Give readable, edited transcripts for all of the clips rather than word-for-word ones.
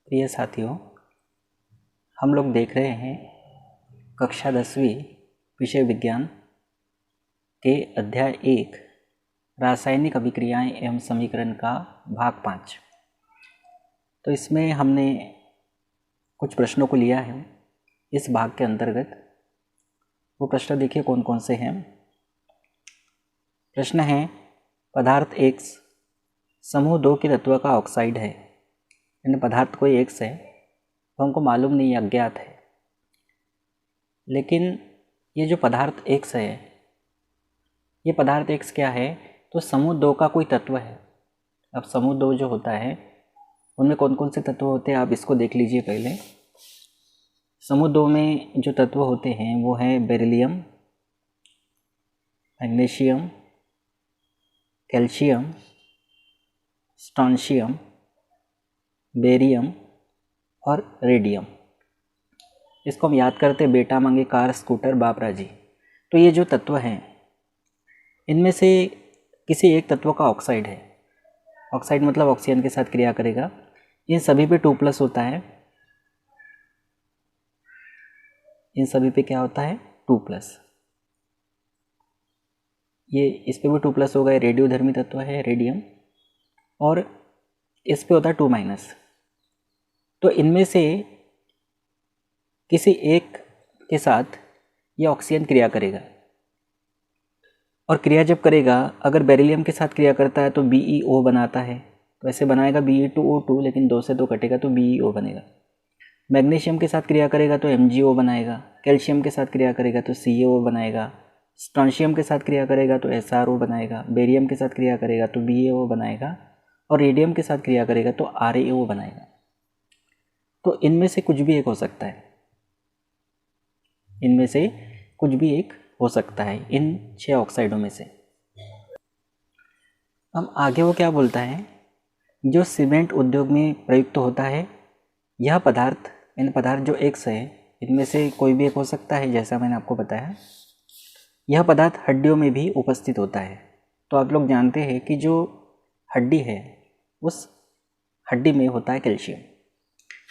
प्रिय साथियों, हम लोग देख रहे हैं कक्षा 10वीं विषय विज्ञान के अध्याय 1 रासायनिक अभिक्रियाएं एवं समीकरण का भाग 5। तो इसमें हमने कुछ प्रश्नों को लिया है इस भाग के अंतर्गत। वो प्रश्न देखिए कौन कौन से हैं। प्रश्न है, पदार्थ X समूह 2 के तत्व का ऑक्साइड है। यानी पदार्थ कोई X है तो हमको मालूम नहीं, अज्ञात है, लेकिन ये जो पदार्थ X है, ये पदार्थ X क्या है? तो समूह 2 का कोई तत्व है। अब समूह 2 जो होता है उनमें कौन कौन से तत्व होते हैं आप इसको देख लीजिए। पहले समूह 2 में जो तत्व होते हैं वो है beryllium, magnesium, calcium, strontium, barium और रेडियम। इसको हम याद करते बेटा मांगे कार स्कूटर बाप राजी। तो ये जो तत्व हैं इनमें से किसी एक तत्व का ऑक्साइड है। ऑक्साइड मतलब ऑक्सीजन के साथ क्रिया करेगा। इन सभी पे 2+ होता है। इन सभी पे क्या होता है? 2+। ये इस पे भी 2+ होगा। रेडियोधर्मी तत्व है रेडियम, और इस पे होता है 2-। तो इनमें से किसी एक के साथ ये ऑक्सीजन क्रिया करेगा, और क्रिया जब करेगा, अगर बेरिलियम के साथ क्रिया करता है तो BeO बनाता है। तो ऐसे बनाएगा Be2O2, लेकिन 2 से 2 कटेगा तो BeO बनेगा। मैग्नीशियम के साथ क्रिया करेगा तो MgO बनाएगा। कैल्शियम के साथ क्रिया करेगा तो CaO बनाएगा। स्ट्रोंशियम के साथ क्रिया करेगा तो SrO बनाएगा। बेरियम के साथ क्रिया करेगा तो BaO बनाएगा, और रेडियम के साथ क्रिया करेगा तो RaO बनाएगा। तो इनमें से कुछ भी एक हो सकता है। इनमें से कुछ भी एक हो सकता है इन 6 ऑक्साइडों में से। अब आगे वो क्या बोलता है, जो सीमेंट उद्योग में प्रयुक्त होता है यह पदार्थ, इन पदार्थ जो X है इनमें से कोई भी एक हो सकता है। जैसा मैंने आपको बताया, यह पदार्थ हड्डियों में भी उपस्थित होता है। तो आप लोग जानते हैं कि जो हड्डी है उस हड्डी में होता है कैल्शियम।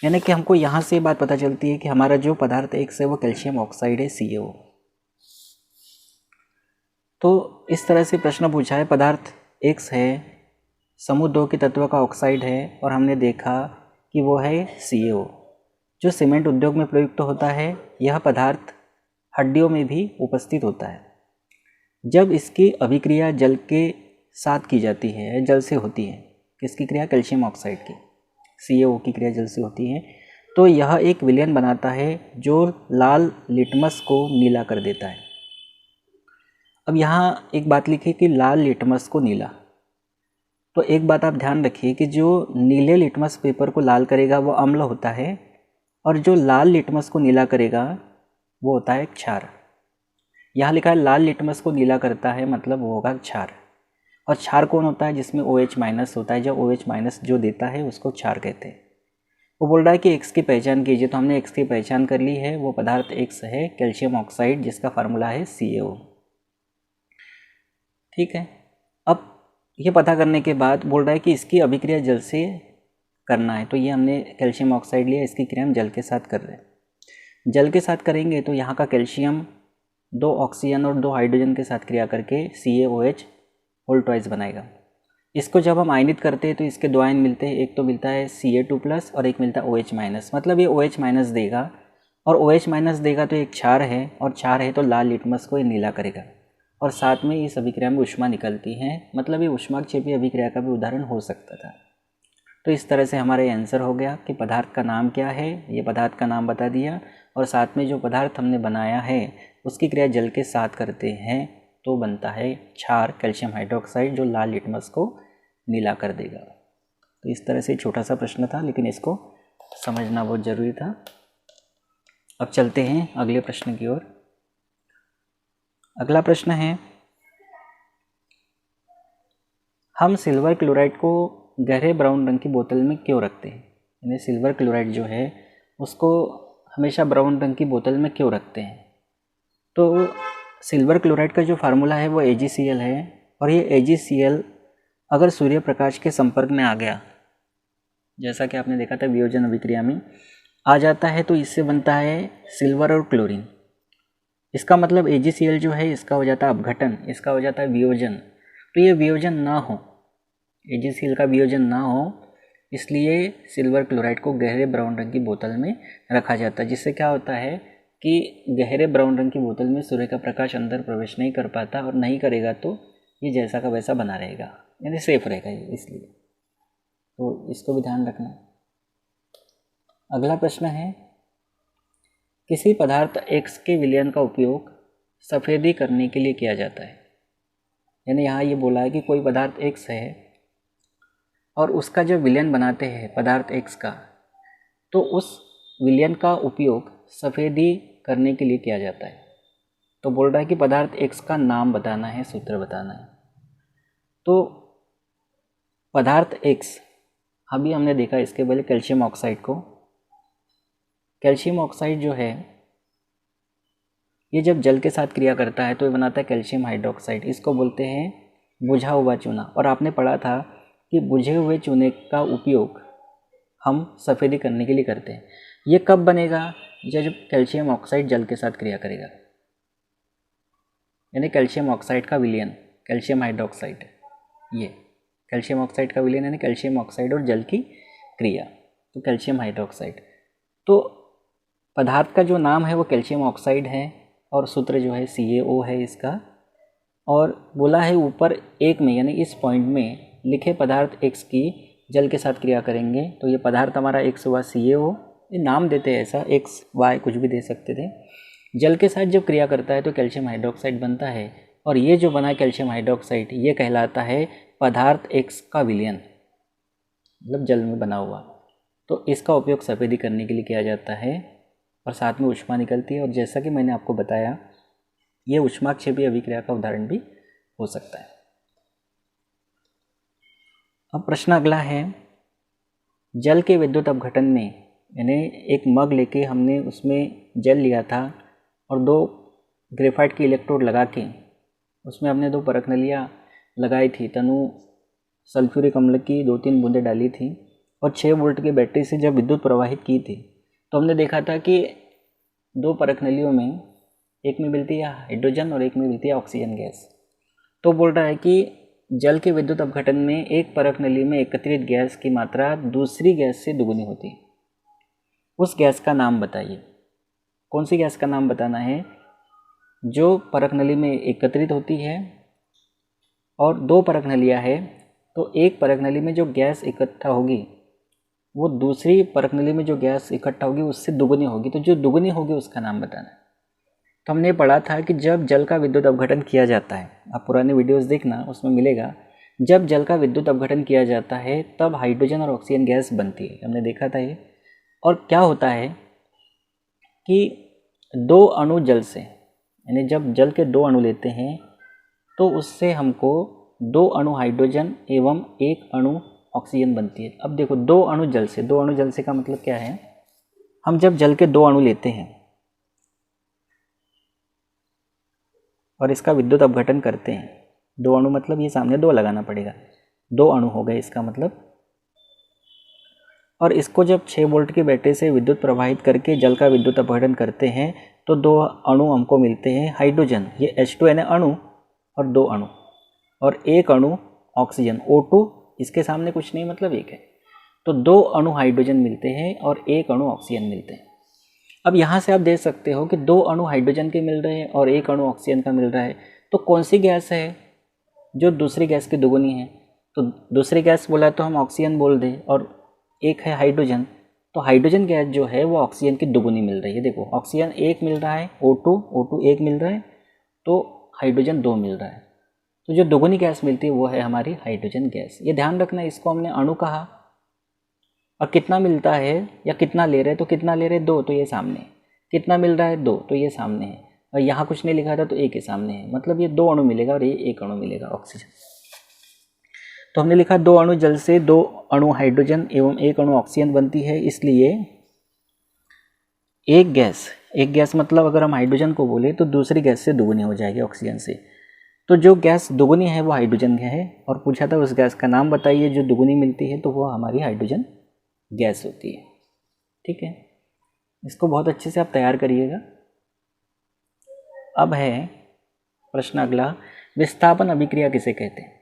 यानी कि हमको यहाँ से बात पता चलती है कि हमारा जो पदार्थ X है वो कैल्शियम ऑक्साइड है, CaO। तो इस तरह से प्रश्न पूछा है, पदार्थ X है, समूह 2 के तत्व का ऑक्साइड है, और हमने देखा कि वो है CaO। जो सीमेंट उद्योग में प्रयुक्त होता है यह पदार्थ हड्डियों में भी उपस्थित होता है। जब इसकी अभिक्रिया जल के साथ की जाती है, जल से होती है, किसकी क्रिया? कैल्शियम ऑक्साइड की, CaO की क्रिया जल से होती है, तो यह एक विलयन बनाता है जो लाल लिटमस को नीला कर देता है। अब यहाँ एक बात लिखी कि लाल लिटमस को नीला। तो एक बात आप ध्यान रखिए कि जो नीले लिटमस पेपर को लाल करेगा वो अम्ल होता है, और जो लाल लिटमस को नीला करेगा वो होता है क्षार। यहाँ लिखा है लाल लिटमस को नीला करता है, मतलब वो होगा क्षार। और क्षार कौन होता है? जिसमें OH- होता है। जब OH- जो देता है उसको क्षार कहते हैं। वो बोल रहा है कि X की पहचान कीजिए। तो हमने X की पहचान कर ली है। वो पदार्थ X है कैल्शियम ऑक्साइड, जिसका फार्मूला है CaO। ठीक है। अब ये पता करने के बाद बोल रहा है कि इसकी अभिक्रिया जल से करना है। तो ये हमने कैल्शियम ऑक्साइड लिया, इसकी क्रिया हम जल के साथ कर रहे हैं। जल के साथ करेंगे तो यहाँ का कैल्शियम 2 ऑक्सीजन और 2 हाइड्रोजन के साथ क्रिया करके CaOH होल ट्वाइस बनाएगा। इसको जब हम आयनित करते हैं तो इसके 2 आयन मिलते हैं। एक तो मिलता है Ca2+ और एक मिलता है OH-। मतलब ये OH- देगा, और OH- देगा तो एक क्षार है, और क्षार है तो लाल लिटमस को ये नीला करेगा। और साथ में इस अभिक्रिया में ऊष्मा निकलती है, मतलब ये ऊष्माक्षेपी अभिक्रिया का भी उदाहरण हो सकता था। तो इस तरह से हमारा आंसर हो गया कि पदार्थ का नाम क्या है, ये पदार्थ का नाम बता दिया, और साथ में जो पदार्थ हमने बनाया है उसकी क्रिया जल के साथ करते हैं तो बनता है क्षार कैल्शियम हाइड्रोक्साइड, जो लाल लिटमस को नीला कर देगा। तो इस तरह से छोटा सा प्रश्न था, लेकिन इसको समझना बहुत ज़रूरी था। अब चलते हैं अगले प्रश्न की ओर। अगला प्रश्न है, हम सिल्वर क्लोराइड को गहरे ब्राउन रंग की बोतल में क्यों रखते हैं? यानी सिल्वर क्लोराइड जो है उसको हमेशा ब्राउन रंग की बोतल में क्यों रखते हैं? तो सिल्वर क्लोराइड का जो फार्मूला है वो AgCl है, और ये AgCl अगर सूर्य प्रकाश के संपर्क में आ गया जैसा कि आपने देखा था वियोजन अभिक्रिया में आ जाता है, तो इससे बनता है सिल्वर और क्लोरीन। इसका मतलब AgCl जो है इसका हो जाता है अपघटन, इसका हो जाता है वियोजन। तो ये वियोजन ना हो, AgCl का वियोजन ना हो, इसलिए सिल्वर क्लोराइड को गहरे ब्राउन रंग की बोतल में रखा जाता है, जिससे क्या होता है कि गहरे ब्राउन रंग की बोतल में सूर्य का प्रकाश अंदर प्रवेश नहीं कर पाता, और नहीं करेगा तो ये जैसा का वैसा बना रहेगा, यानी सेफ रहेगा ये, इसलिए तो इसको भी ध्यान रखना। अगला प्रश्न है, किसी पदार्थ X के विलयन का उपयोग सफ़ेदी करने के लिए किया जाता है। यानी यहाँ ये बोला है कि कोई पदार्थ X है और उसका जो विलयन बनाते हैं पदार्थ X का, तो उस विलयन का उपयोग सफ़ेदी करने के लिए किया जाता है। तो बोल रहा है कि पदार्थ X का नाम बताना है, सूत्र बताना है। तो पदार्थ X अभी हमने देखा, इसके पहले कैल्शियम ऑक्साइड को। कैल्शियम ऑक्साइड जो है ये जब जल के साथ क्रिया करता है तो ये बनाता है कैल्शियम हाइड्रोक्साइड। इसको बोलते हैं बुझा हुआ चूना। और आपने पढ़ा था कि बुझे हुए चूने का उपयोग हम सफ़ेदी करने के लिए करते हैं। ये कब बनेगा? जब कैल्शियम ऑक्साइड जल के साथ क्रिया करेगा, यानी कैल्शियम ऑक्साइड का विलयन कैल्शियम हाइड्रोक्साइड। ये कैल्शियम ऑक्साइड का विलयन यानी कैल्शियम ऑक्साइड और जल की क्रिया, तो कैल्शियम हाइड्रोक्साइड। तो पदार्थ का जो नाम है वो कैल्शियम ऑक्साइड है और सूत्र जो है CaO है इसका। और बोला है ऊपर एक में, यानी इस पॉइंट में लिखे पदार्थ X की जल के साथ क्रिया करेंगे तो ये पदार्थ हमारा X हुआ CaO। ये नाम देते हैं ऐसा, X Y कुछ भी दे सकते थे। जल के साथ जब क्रिया करता है तो कैल्शियम हाइड्रोक्साइड बनता है, और ये जो बना कैल्शियम हाइड्रोक्साइड ये कहलाता है पदार्थ X का विलयन, मतलब जल में बना हुआ। तो इसका उपयोग सफ़ेदी करने के लिए किया जाता है और साथ में ऊष्मा निकलती है। और जैसा कि मैंने आपको बताया ये ऊष्माक्षेपी अभिक्रिया का उदाहरण भी हो सकता है। अब प्रश्न अगला है, जल के विद्युत अपघटन में, यानी एक मग लेके हमने उसमें जल लिया था और 2 ग्रेफाइट की इलेक्ट्रोड लगा के उसमें हमने 2 परख नलियाँ लगाई थी, तनु सल्फ्यूरिक अम्ल की 2-3 बूंदें डाली थी और 6 वोल्ट की बैटरी से जब विद्युत प्रवाहित की थी तो हमने देखा था कि 2 परख नलियों में एक में मिलती है हाइड्रोजन और एक में मिलती है ऑक्सीजन गैस। तो बोल रहा है कि जल के विद्युत अपघटन में एक परख नली में एकत्रित गैस की मात्रा दूसरी गैस से दुगुनी होती है। उस गैस का नाम बताइए। कौन सी गैस का नाम बताना है? जो परख नली में एकत्रित होती है और 2 परख नलियाँ है तो एक परख नली में जो गैस इकट्ठा होगी वो दूसरी परख नली में जो गैस इकट्ठा होगी उससे दुगुनी होगी। तो जो दुगुनी होगी उसका नाम बताना है। तो हमने पढ़ा था कि जब जल का विद्युत अपघटन किया जाता है, आप पुराने वीडियोस देखना उसमें मिलेगा, जब जल का विद्युत अपघटन किया जाता है तब हाइड्रोजन और ऑक्सीजन गैस बनती है। हमने देखा था ये। और क्या होता है कि 2 अणु जल से, यानी जब जल के 2 अणु लेते हैं तो उससे हमको 2 अणु हाइड्रोजन एवं 1 अणु ऑक्सीजन बनती है। अब देखो 2 अणु जल से, 2 अणु जल से का मतलब क्या है? हम जब जल के 2 अणु लेते हैं और इसका विद्युत अपघटन करते हैं, 2 अणु मतलब ये सामने 2 लगाना पड़ेगा, 2 अणु हो गए इसका मतलब। और इसको जब 6 वोल्ट की बैटरी से विद्युत प्रवाहित करके जल का विद्युत अपघटन करते हैं तो 2 अणु हमको मिलते हैं हाइड्रोजन, ये H2 यानी अणु, और 2 अणु, और 1 अणु ऑक्सीजन O2, इसके सामने कुछ नहीं मतलब 1 है। तो 2 अणु हाइड्रोजन मिलते हैं और 1 अणु ऑक्सीजन मिलते हैं। अब यहाँ से आप देख सकते हो कि 2 अणु हाइड्रोजन के मिल रहे हैं और 1 अणु ऑक्सीजन का मिल रहा है। तो कौन सी गैस है जो दूसरी गैस की दुगुनी है? तो दूसरी गैस बोला तो हम ऑक्सीजन बोल दें, और एक है हाइड्रोजन, तो हाइड्रोजन गैस जो है वो ऑक्सीजन की दुगुनी मिल रही है। देखो ऑक्सीजन 1 मिल रहा है, O2 1 मिल रहा है, तो हाइड्रोजन 2 मिल रहा है। तो जो दुगुनी गैस मिलती है वो है हमारी हाइड्रोजन गैस। ये ध्यान रखना, इसको हमने अणु कहा। और कितना मिलता है या कितना ले रहे हैं, तो कितना ले रहे हैं 2, तो ये सामने। कितना मिल रहा है 2, तो ये सामने है। और यहाँ कुछ नहीं लिखा था तो 1 के सामने है, मतलब ये 2 अणु मिलेगा और ये 1 अणु मिलेगा ऑक्सीजन। तो हमने लिखा 2 अणु जल से 2 अणु हाइड्रोजन एवं 1 अणु ऑक्सीजन बनती है। इसलिए एक गैस मतलब अगर हम हाइड्रोजन को बोले तो दूसरी गैस से दुगुनी हो जाएगी ऑक्सीजन से। तो जो गैस दुगुनी है वो हाइड्रोजन है, और पूछा था उस गैस का नाम बताइए जो दुगुनी मिलती है, तो वो हमारी हाइड्रोजन गैस होती है। ठीक है, इसको बहुत अच्छे से आप तैयार करिएगा। अब है प्रश्न अगला, विस्थापन अभिक्रिया किसे कहते हैं?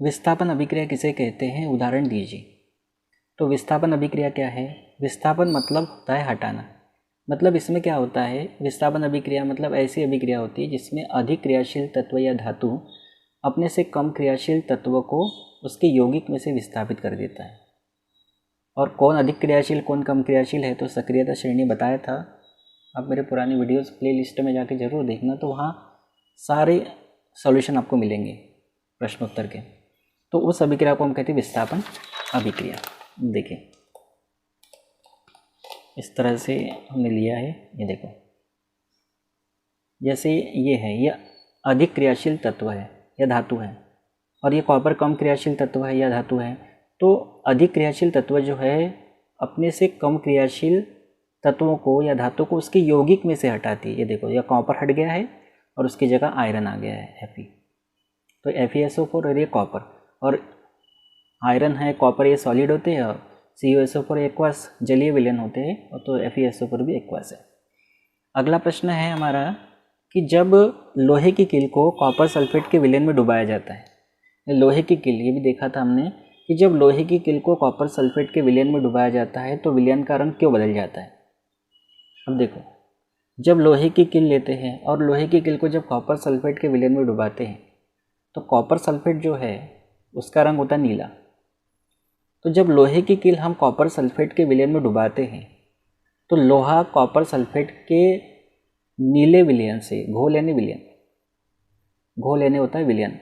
विस्थापन अभिक्रिया किसे कहते हैं, उदाहरण दीजिए। तो विस्थापन अभिक्रिया क्या है? विस्थापन मतलब होता है हटाना। मतलब इसमें क्या होता है, विस्थापन अभिक्रिया मतलब ऐसी अभिक्रिया होती है जिसमें अधिक क्रियाशील तत्व या धातु अपने से कम क्रियाशील तत्व को उसके यौगिक में से विस्थापित कर देता है। और कौन अधिक क्रियाशील कौन कम क्रियाशील है, तो सक्रियता श्रेणी बताया था। आप मेरे पुरानी वीडियोस प्लेलिस्ट में जाके ज़रूर देखना, तो वहाँ सारे सॉल्यूशन आपको मिलेंगे प्रश्नोत्तर के। तो उस अभिक्रिया को हम कहते हैं विस्थापन अभिक्रिया। देखिए इस तरह से हमने लिया है, ये देखो, जैसे ये है, ये अधिक क्रियाशील तत्व है या धातु है, और ये कॉपर कम क्रियाशील तत्व है या धातु है। तो अधिक क्रियाशील तत्व जो है अपने से कम क्रियाशील तत्वों को या धातु को उसके यौगिक में से हटाती है। ये देखो, यह कॉपर हट गया है और उसकी जगह आयरन आ गया है Fe। तो FeSO4 और ये कॉपर, और आयरन है, कॉपर, ये सॉलिड होते हैं, और CuSO4 एक्वस जलीय विलयन होते हैं, और तो FeSO4 भी एक्वस है। अगला प्रश्न है हमारा कि जब लोहे की कील को कॉपर सल्फेट के विलयन में डुबाया जाता है, लोहे की कील, ये भी देखा था हमने कि जब लोहे की कील को कॉपर सल्फेट के विलयन में डुबाया जाता है तो विलयन का रंग क्यों बदल जाता है? अब देखो, जब लोहे की कील लेते हैं और लोहे की कील को जब कॉपर सल्फेट के विलयन में डुबाते हैं तो कॉपर सल्फेट जो है उसका रंग होता है नीला। तो जब लोहे की कील हम कॉपर सल्फेट के विलयन में डुबाते हैं तो लोहा कॉपर सल्फेट के नीले विलयन से, घोल यानी विलयन, घोल यानी होता है विलयन,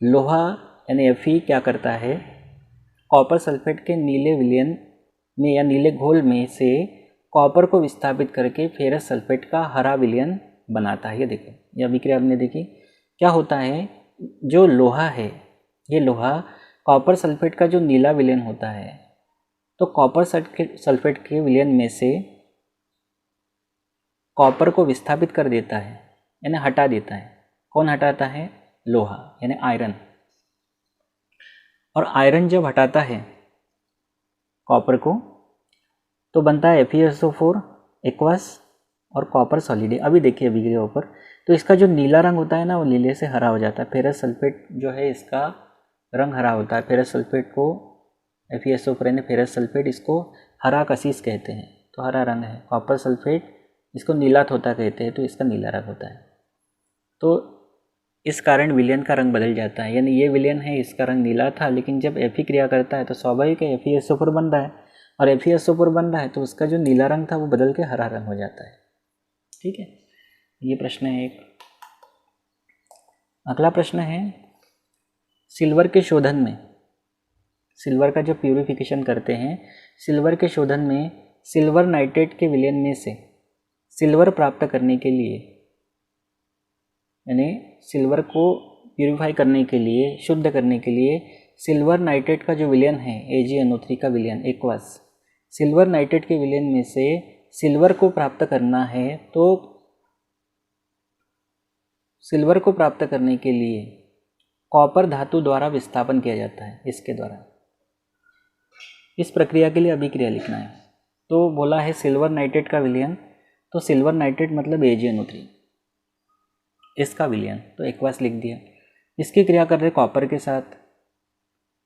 लोहा यानी Fe क्या करता है, कॉपर सल्फेट के नीले विलयन में या नीले घोल में से कॉपर को विस्थापित करके फेरस सल्फेट का हरा विलयन बनाता है। ये देखो, यह अभिक्रिया आपने देखी। क्या होता है, जो लोहा है, ये लोहा कॉपर सल्फेट का जो नीला विलयन होता है, तो कॉपर सल्फेट के विलयन में से कॉपर को विस्थापित कर देता है, यानी हटा देता है। कौन हटाता है? लोहा यानी आयरन। और आयरन जब हटाता है कॉपर को तो बनता है FeSO4 एक्वस और कॉपर सॉलिड। अभी देखिए अभिक्रिया ऊपर, तो इसका जो नीला रंग होता है ना, वो नीले से हरा हो जाता है। फेरस सल्फेट जो है इसका रंग हरा होता है। फेरस सल्फेट को FeSO4 यानी फेरस सल्फेट, इसको हरा कशिश कहते हैं, तो हरा रंग है। कॉपर सल्फेट इसको नीला थोथा कहते हैं, तो इसका नीला रंग होता है। तो इस कारण विलयन का रंग बदल जाता है, यानी ये विलयन है, इसका रंग नीला था, लेकिन जब Fe क्रिया करता है तो स्वाभाविक है FeSO4 बन रहा है, और FeSO4 बन रहा है तो उसका जो नीला रंग था वो बदल के हरा रंग हो जाता है। ठीक है, ये प्रश्न है एक। अगला प्रश्न है, सिल्वर के शोधन में, सिल्वर का जब प्यूरिफिकेशन करते हैं, सिल्वर के शोधन में सिल्वर नाइट्रेट के विलयन में से सिल्वर प्राप्त करने के लिए, यानी सिल्वर को प्यूरिफाई करने के लिए, शुद्ध करने के लिए सिल्वर नाइट्रेट का जो विलयन है AgNO3 का विलयन एक्वस, सिल्वर नाइट्रेट के विलयन में से सिल्वर को प्राप्त करना है, तो सिल्वर को प्राप्त करने के लिए कॉपर धातु द्वारा विस्थापन किया जाता है, इसके द्वारा। इस प्रक्रिया के लिए अभिक्रिया लिखना है। तो बोला है सिल्वर नाइट्रेट का विलयन, तो सिल्वर नाइट्रेट मतलब AgNO3, इसका विलयन, तो एक्वस लिख दिया। इसकी क्रिया कर रहे कॉपर के साथ,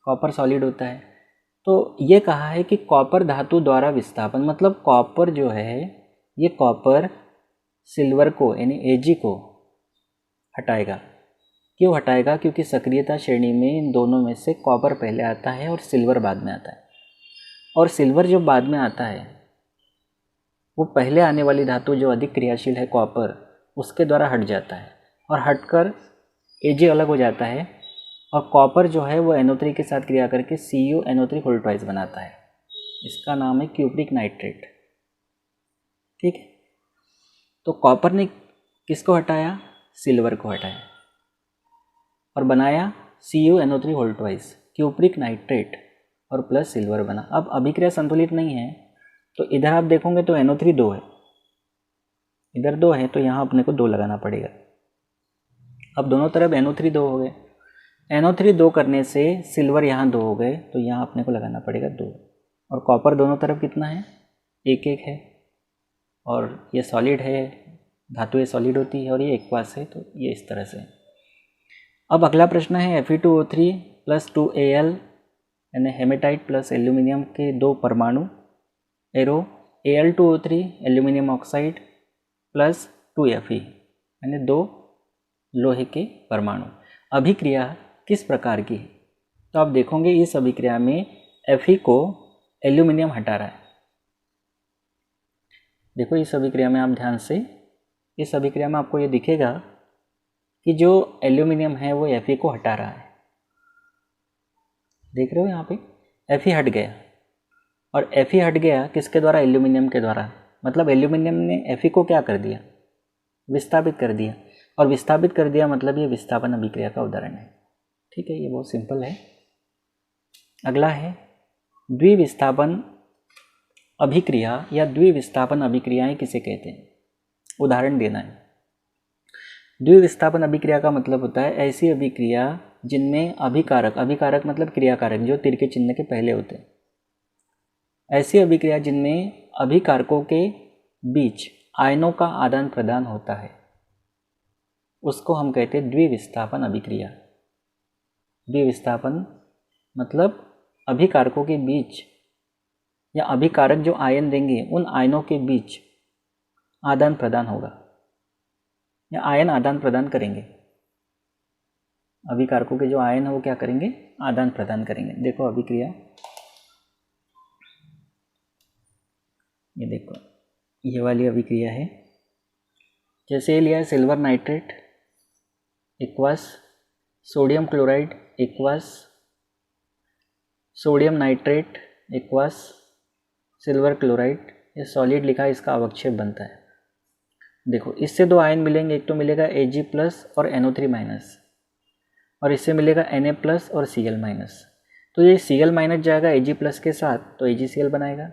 कॉपर सॉलिड होता है। तो ये कहा है कि कॉपर धातु द्वारा विस्थापन, मतलब कॉपर जो है, ये कॉपर सिल्वर को यानी Ag को हटाएगा। क्यों हटाएगा? क्योंकि सक्रियता श्रेणी में इन दोनों में से कॉपर पहले आता है और सिल्वर बाद में आता है। और सिल्वर जब बाद में आता है, वो पहले आने वाली धातु जो अधिक क्रियाशील है कॉपर, उसके द्वारा हट जाता है, और हटकर Ag अलग हो जाता है, और कॉपर जो है वो NO3 के साथ क्रिया करके CuNO3 होल ट्वाइस बनाता है। इसका नाम है क्यूप्रिक नाइट्रेट। ठीक है, तो कॉपर ने किसको हटाया? सिल्वर को हटाया, और बनाया CuNO3 whole twice, cupric nitrate, और प्लस सिल्वर बना। अब अभिक्रिया संतुलित नहीं है, तो इधर आप देखोगे तो NO3 2 है, इधर 2 है, तो यहाँ अपने को 2 लगाना पड़ेगा। अब दोनों तरफ NO3 2 हो गए, NO3 2 करने से सिल्वर यहाँ 2 हो गए, तो यहाँ अपने को लगाना पड़ेगा 2, और कॉपर दोनों तरफ कितना है, 1 1 है, और ये सॉलिड है, धातु ये सॉलिड होती है, और ये एक्वास है, तो ये इस तरह से। अब अगला प्रश्न है Fe2O3 + 2Al यानी हेमेटाइट प्लस एल्यूमिनियम के 2 परमाणु, arrow Al2O3 aluminium oxide plus 2Fe यानी 2 लोहे के परमाणु। अभिक्रिया किस प्रकार की है? तो आप देखोगे इस अभिक्रिया में Fe को एल्यूमिनियम हटा रहा है। देखो इस अभिक्रिया में आप ध्यान से, इस अभिक्रिया में आपको ये दिखेगा कि जो एल्यूमिनियम है वो Fe को हटा रहा है। देख रहे हो यहाँ पे Fe हट गया, और Fe हट गया किसके द्वारा, एल्यूमिनियम के द्वारा। मतलब एल्यूमिनियम ने Fe को क्या कर दिया, विस्थापित कर दिया, और विस्थापित कर दिया मतलब ये विस्थापन अभिक्रिया का उदाहरण है। ठीक है, ये बहुत सिंपल है। अगला है द्विविस्थापन अभिक्रिया या द्विविस्थापन अभिक्रियाएं किसे कहते हैं, उदाहरण देना है। द्विविस्थापन अभिक्रिया का मतलब होता है ऐसी अभिक्रिया जिनमें अभिकारक, अभिकारक मतलब क्रियाकारक जो तीर के चिन्ह के पहले होते हैं, ऐसी अभिक्रिया जिनमें अभिकारकों के बीच आयनों का आदान प्रदान होता है, उसको हम कहते हैं द्विविस्थापन अभिक्रिया। द्विविस्थापन मतलब अभिकारकों के बीच या अभिकारक जो आयन देंगे उन आयनों के बीच आदान प्रदान होगा, या आयन आदान प्रदान करेंगे। अभिकारकों के जो आयन है वो क्या करेंगे, आदान प्रदान करेंगे। देखो अभिक्रिया, ये देखो ये वाली अभिक्रिया है। जैसे ये लिया है silver nitrate equals sodium chloride equals sodium nitrate equals silver chloride, ये सॉलिड लिखा है, इसका अवक्षेप बनता है। देखो इससे 2 आयन मिलेंगे, एक तो मिलेगा Ag+ और NO3-, और इससे मिलेगा Na+ और Cl-। तो ये Cl- जाएगा Ag+ के साथ तो AgCl बनाएगा,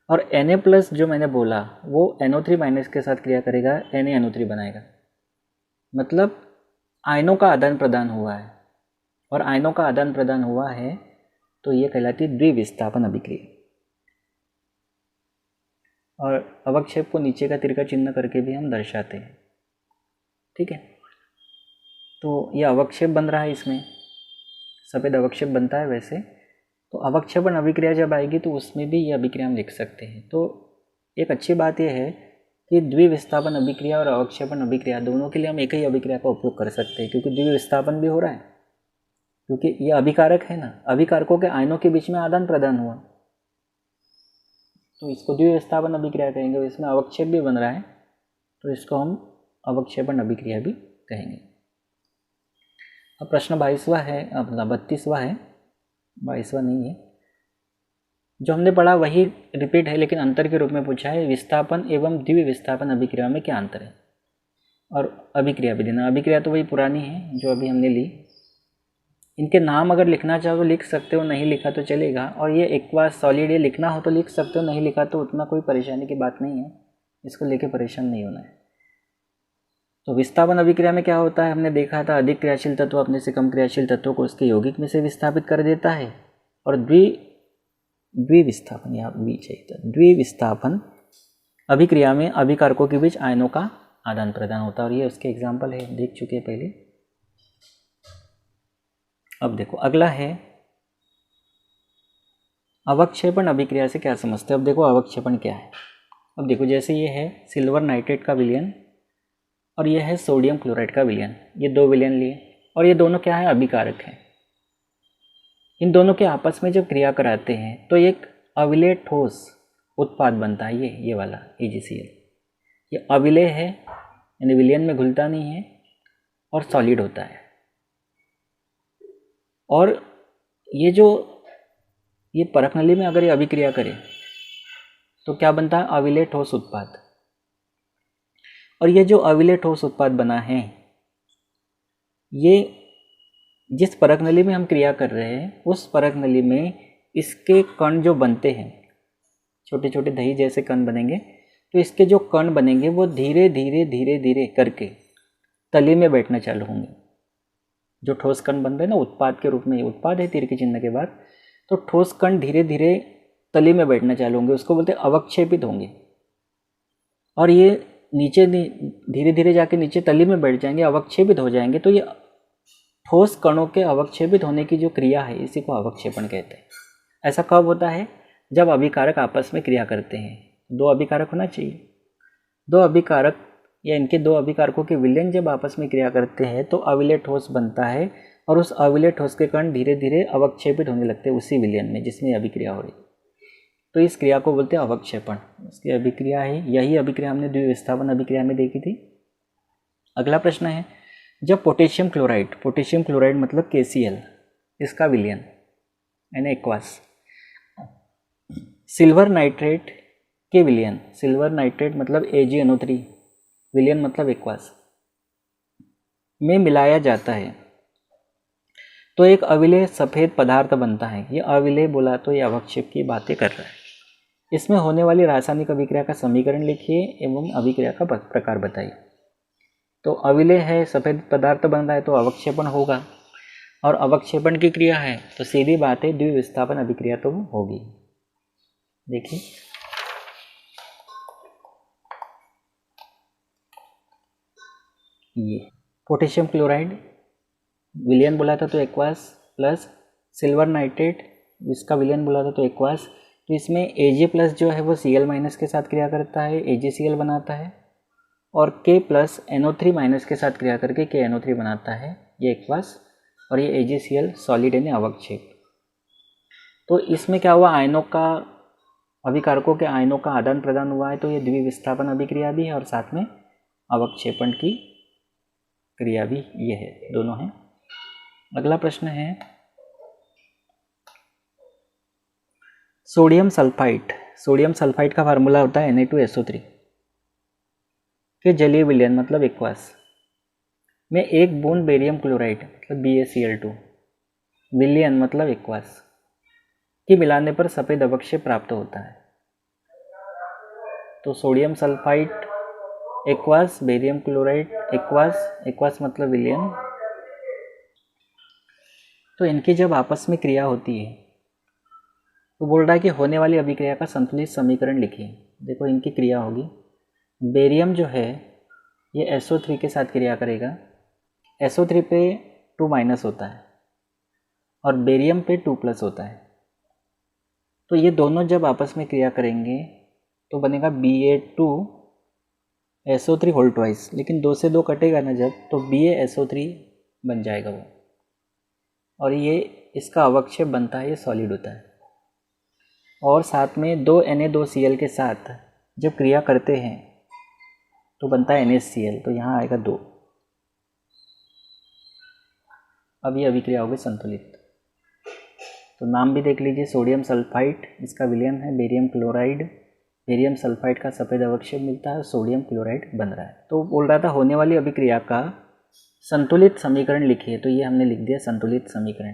और Na+ जो मैंने बोला वो NO3- के साथ क्रिया करेगा, NaNO3 बनाएगा। मतलब आयनों का आदान प्रदान हुआ है, और आयनों का आदान प्रदान हुआ है तो ये कहलाती है द्विविस्थापन अभिक्रिया। और अवक्षेप को नीचे का तीर का चिन्ह करके भी हम दर्शाते हैं। ठीक है, तो ये अवक्षेप बन रहा है, इसमें सफ़ेद अवक्षेप बनता है। वैसे तो अवक्षेपण अभिक्रिया जब आएगी तो उसमें भी ये अभिक्रिया हम लिख सकते हैं। तो एक अच्छी बात यह है कि द्विविस्थापन अभिक्रिया और अवक्षेपण अभिक्रिया दोनों के लिए हम एक ही अभिक्रिया का उपयोग कर सकते हैं, क्योंकि द्विविस्थापन भी हो रहा है, क्योंकि ये अभिकारक है ना, अभिकारकों के आयनों के बीच में आदान प्रदान हुआ, तो इसको द्विविस्थापन अभिक्रिया कहेंगे। इसमें अवक्षेप भी बन रहा है तो इसको हम अवक्षेपण अभिक्रिया भी कहेंगे। अब प्रश्न 22वां है, अपना 32वां है, 22वां नहीं है, जो हमने पढ़ा वही रिपीट है लेकिन अंतर के रूप में पूछा है। विस्थापन एवं द्विविस्थापन अभिक्रिया में क्या अंतर है, और अभिक्रिया भी देना। अभिक्रिया तो वही पुरानी है जो अभी हमने ली। इनके नाम अगर लिखना चाहो तो लिख सकते हो, नहीं लिखा तो चलेगा। और ये एक्वा सॉलिड ये लिखना हो तो लिख सकते हो, नहीं लिखा तो उतना कोई परेशानी की बात नहीं है, इसको लेके परेशान नहीं होना है। तो विस्थापन अभिक्रिया में क्या होता है, हमने देखा था अधिक क्रियाशील तत्व अपने से कम क्रियाशील तत्वों को उसके यौगिक में से विस्थापित कर देता है। और द्विविस्थापन, या द्विविस्थापन अभिक्रिया में अभिकारकों के बीच आयनों का आदान प्रदान होता है, और ये उसके एग्जाम्पल है, देख चुके हैं पहले। अब देखो अगला है अवक्षेपण अभिक्रिया से क्या समझते हैं। अब देखो अवक्षेपण क्या है। अब देखो जैसे ये है सिल्वर नाइट्रेट का विलयन और ये है सोडियम क्लोराइड का विलयन, ये 2 विलयन लिए, और ये दोनों क्या है, अभिकारक है। इन दोनों के आपस में जब क्रिया कराते हैं तो एक अविलेय ठोस उत्पाद बनता है, ये वाला AgCl। ये अविलेय है यानी विलयन में घुलता नहीं है और सॉलिड होता है। और ये परख नली में अगर ये अभिक्रिया करे तो क्या बनता है, अविलेय ठोस उत्पाद। और ये जो अविलेय ठोस उत्पाद बना है, ये जिस परख नली में हम क्रिया कर रहे हैं उस परख नली में इसके कण जो बनते हैं, छोटे छोटे दही जैसे कण बनेंगे, तो इसके जो कण बनेंगे वो धीरे धीरे धीरे धीरे करके तली में बैठना चालू होंगे। जो ठोस कण बन रहे हैं ना उत्पाद के रूप में, उत्पाद है तीर के चिन्ह के बाद, तो ठोस कण धीरे धीरे तली में बैठना चालू होंगे, उसको बोलते हैं अवक्षेपित होंगे। और ये नीचे धीरे धीरे जाके नीचे तली में बैठ जाएंगे, अवक्षेपित हो जाएंगे। तो ये ठोस कणों के अवक्षेपित होने की जो क्रिया है इसी को अवक्षेपण कहते हैं। ऐसा कब होता है? जब अभिकारक आपस में क्रिया करते हैं। दो अभिकारक होना चाहिए, दो अभिकारक या इनके दो अभिकारकों के विलयन जब आपस में क्रिया करते हैं तो अविलेय ठोस बनता है, और उस अविलेय ठोस के कण धीरे धीरे अवक्षेपित होने लगते हैं उसी विलयन में जिसमें अभिक्रिया हो रही है। तो इस क्रिया को बोलते हैं अवक्षेपण। इसकी अभिक्रिया है, यही अभिक्रिया हमने द्विविस्थापन अभिक्रिया में देखी थी। अगला प्रश्न है, जब पोटेशियम क्लोराइड मतलब KCl, इसका विलयन यानी एक्वास, सिल्वर नाइट्रेट के विलयन, सिल्वर नाइट्रेट मतलब AgNO3, विलयन मतलब एक्वास, में मिलाया जाता है तो एक अविलेय सफ़ेद पदार्थ बनता है। ये अविलेय बोला तो ये अवक्षेप की बातें कर रहा है। इसमें होने वाली रासायनिक अभिक्रिया का समीकरण लिखिए एवं अभिक्रिया का प्रकार बताइए। तो अविलेय है, सफ़ेद पदार्थ बन रहा है तो अवक्षेपण होगा, और अवक्षेपण की क्रिया है तो सीधी बात है द्विविस्थापन अभिक्रिया तो होगी। देखिए ये पोटेशियम क्लोराइड विलयन बोला था तो एक्वास, प्लस सिल्वर नाइट्रेट इसका विलयन बोला था तो एक्वास। तो इसमें Ag प्लस जो है वो Cl माइनस के साथ क्रिया करता है, AgCl बनाता है, और K प्लस NO3 माइनस के साथ क्रिया करके KNO3 बनाता है, ये एक्वास, और ये AgCl सॉलिड यानी अवक्षेप। तो इसमें क्या हुआ, आयनों का, अभिकारकों के आयनों का आदान प्रदान हुआ है, तो ये द्विविस्थापन अभिक्रिया भी है और साथ में अवक्षेपण की क्रिया भी ये है, दोनों हैं। अगला प्रश्न है, सोडियम सल्फाइड का फार्मूला होता है Na2SO3 के जलीय विलयन मतलब एक्वास में एक बूंद बेरियम क्लोराइड मतलब BaCl2 विलयन मतलब एक्वास के मिलाने पर सफ़ेद अवक्षेप प्राप्त होता है। तो sodium sulphide aqueous, barium chloride aqueous मतलब विलयन। तो इनकी जब आपस में क्रिया होती है तो बोल रहा है कि होने वाली अभिक्रिया का संतुलित समीकरण लिखिए। देखो इनकी क्रिया होगी, बेरियम जो है ये SO3 के साथ क्रिया करेगा, SO3 पे 2- होता है और बेरियम पे 2+ होता है। तो ये दोनों जब आपस में क्रिया करेंगे तो बनेगा Ba2SO3 होल ट्वाइस, लेकिन 2 से 2 कटेगा ना जब, तो BaSO3 बन जाएगा वो, और ये इसका अवक्षेप बनता है, ये सॉलिड होता है। और साथ में 2 Na2Cl के साथ जब क्रिया करते हैं तो बनता है NaCl, तो यहाँ आएगा 2। अब ये अभिक्रिया होगी संतुलित। तो नाम भी देख लीजिए, सोडियम सल्फाइड इसका विलयन है बेरियम क्लोराइड, बेरियम सल्फाइड का सफ़ेद अवक्षेप मिलता है, सोडियम क्लोराइड बन रहा है। तो बोल रहा था होने वाली अभिक्रिया का संतुलित समीकरण लिखिए, तो ये हमने लिख दिया संतुलित समीकरण।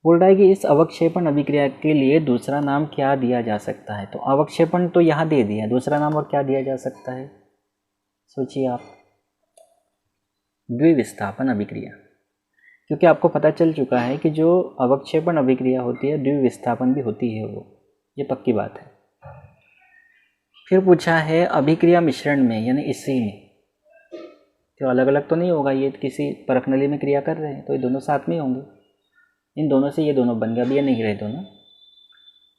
बोल रहा है कि इस अवक्षेपण अभिक्रिया के लिए दूसरा नाम क्या दिया जा सकता है। तो अवक्षेपण तो यहाँ दे दिया, दूसरा नाम और क्या दिया जा सकता है, सोचिए आप। द्विविस्थापन अभिक्रिया, क्योंकि आपको पता चल चुका है कि जो अवक्षेपण अभिक्रिया होती है द्विविस्थापन भी होती है, वो ये पक्की बात है। फिर पूछा है अभिक्रिया मिश्रण में यानी इसी में, तो अलग अलग तो नहीं होगा, ये किसी परखनली में क्रिया कर रहे हैं तो ये दोनों साथ में होंगे, इन दोनों से ये दोनों बन गया, अब ये नहीं रहे दोनों।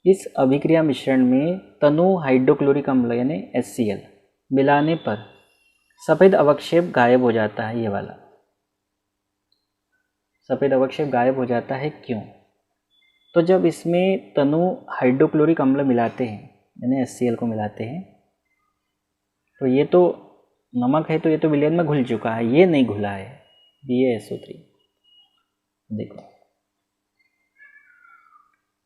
इस अभिक्रिया मिश्रण में तनु हाइड्रोक्लोरिक अम्ल यानी HCl मिलाने पर सफ़ेद अवक्षेप गायब हो जाता है, ये वाला सफ़ेद अवक्षेप गायब हो जाता है। क्यों? तो जब इसमें तनु हाइड्रोक्लोरिक अम्ल मिलाते हैं यानी HCl को मिलाते हैं, तो ये तो नमक है, तो ये तो विलयन में घुल चुका है, ये नहीं घुला है BaSO3। देखो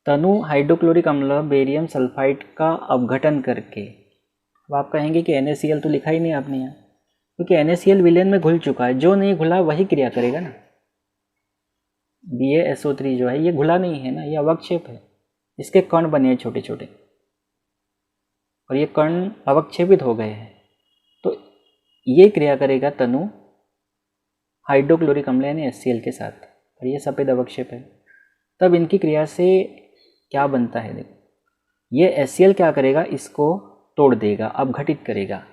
तनु हाइड्रोक्लोरिक अम्ल बेरियम सल्फाइड का अपघटन करके, अब आप कहेंगे कि NaCl तो लिखा ही नहीं आपने यहाँ, क्योंकि NaCl विलयन में घुल चुका है, जो नहीं घुला वही क्रिया करेगा ना। BaSO3 जो है ये घुला नहीं है ना, ये अवक्षेप है, इसके कण बने हैं छोटे छोटे और ये कण अवक्षेपित हो गए हैं, तो ये क्रिया करेगा तनु हाइड्रोक्लोरिक अम्ल यानी HCl के साथ, और ये सफ़ेद अवक्षेप है। तब इनकी क्रिया से क्या बनता है, देखो ये HCl क्या करेगा, इसको तोड़ देगा, अपघटित करेगा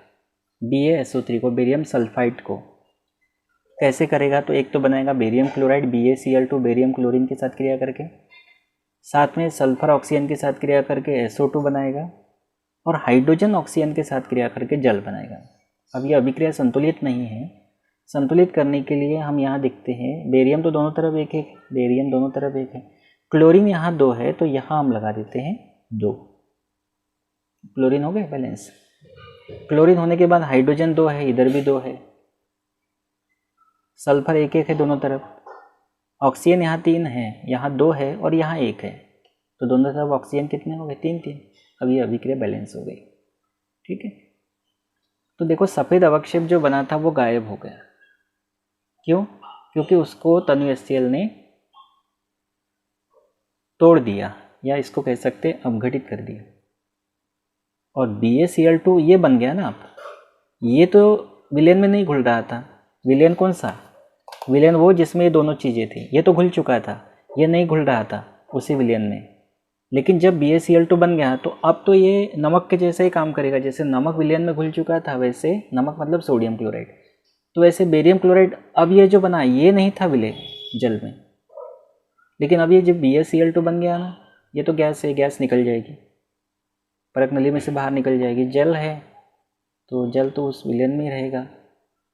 BaSO3 को, बेरियम सल्फाइड को। कैसे करेगा, तो एक तो बनाएगा barium chloride BaCl2 barium chlorine के साथ क्रिया करके, साथ में सल्फर ऑक्सीजन के साथ क्रिया करके SO2 बनाएगा, और हाइड्रोजन ऑक्सीजन के साथ क्रिया करके जल बनाएगा। अब ये अभिक्रिया संतुलित नहीं है। संतुलित करने के लिए हम यहाँ देखते हैं बेरियम तो दोनों तरफ एक है, बेरियम दोनों तरफ एक है, क्लोरीन यहाँ 2 है, तो यहाँ हम लगा देते हैं 2, क्लोरीन हो गए बैलेंस। क्लोरीन होने के बाद हाइड्रोजन 2 है, इधर भी 2 है, सल्फर एक है दोनों तरफ, ऑक्सीजन यहाँ 3 है, यहाँ 2 है और यहाँ 1 है, तो दोनों तरफ ऑक्सीजन कितने हो गए, 3। अब ये अभिक्रिया बैलेंस हो गई। ठीक है, तो देखो सफ़ेद अवक्षेप जो बना था वो गायब हो गया। क्यों? क्योंकि उसको तनु HCl ने तोड़ दिया, या इसको कह सकते अपघटित कर दिया, और BaCl2 ये बन गया ना। आप ये तो विलेन में नहीं घुल रहा था। विलेन कौन सा, विलेन वो जिसमें ये दोनों चीज़ें थी, ये तो घुल चुका था, ये नहीं घुल रहा था उसी विलेन में। लेकिन जब BaCl2 बन गया तो अब तो ये नमक के जैसे ही काम करेगा। जैसे नमक विलेन में घुल चुका था, वैसे नमक मतलब सोडियम क्लोराइड, तो वैसे बेरियम क्लोराइड अब ये जो बना ये नहीं था विलेन जल में, लेकिन अब ये जब BaCl2 बन गया ना, ये तो गैस है, गैस निकल जाएगी, परत नली में से बाहर निकल जाएगी। जल है तो जल तो उस विलेन में ही रहेगा,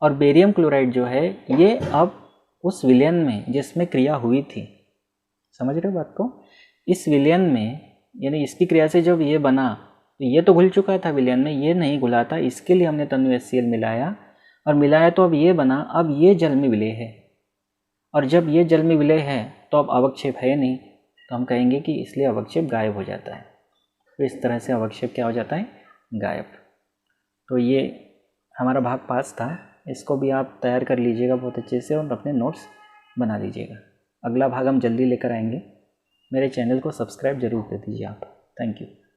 और बेरियम क्लोराइड जो है ये अब उस विलेन में जिसमें क्रिया हुई थी, समझ रहे हो बात को, इस विलेन में, यानी इसकी क्रिया से जब ये बना तो ये तो घुल चुका था विलेन में, ये नहीं घुला था, इसके लिए हमने तनु HCl मिलाया, और मिलाया तो अब ये बना, अब ये जल में विलय है, और जब ये जल में विलय है तो अब अवक्षेप है नहीं, तो हम कहेंगे कि इसलिए अवक्षेप गायब हो जाता है। तो इस तरह से अवक्षेप क्या हो जाता है, गायब। तो ये हमारा भाग 5 था, इसको भी आप तैयार कर लीजिएगा बहुत अच्छे से और अपने नोट्स बना लीजिएगा। अगला भाग हम जल्दी लेकर आएंगे। मेरे चैनल को सब्सक्राइब जरूर कर दीजिए आप। Thank you.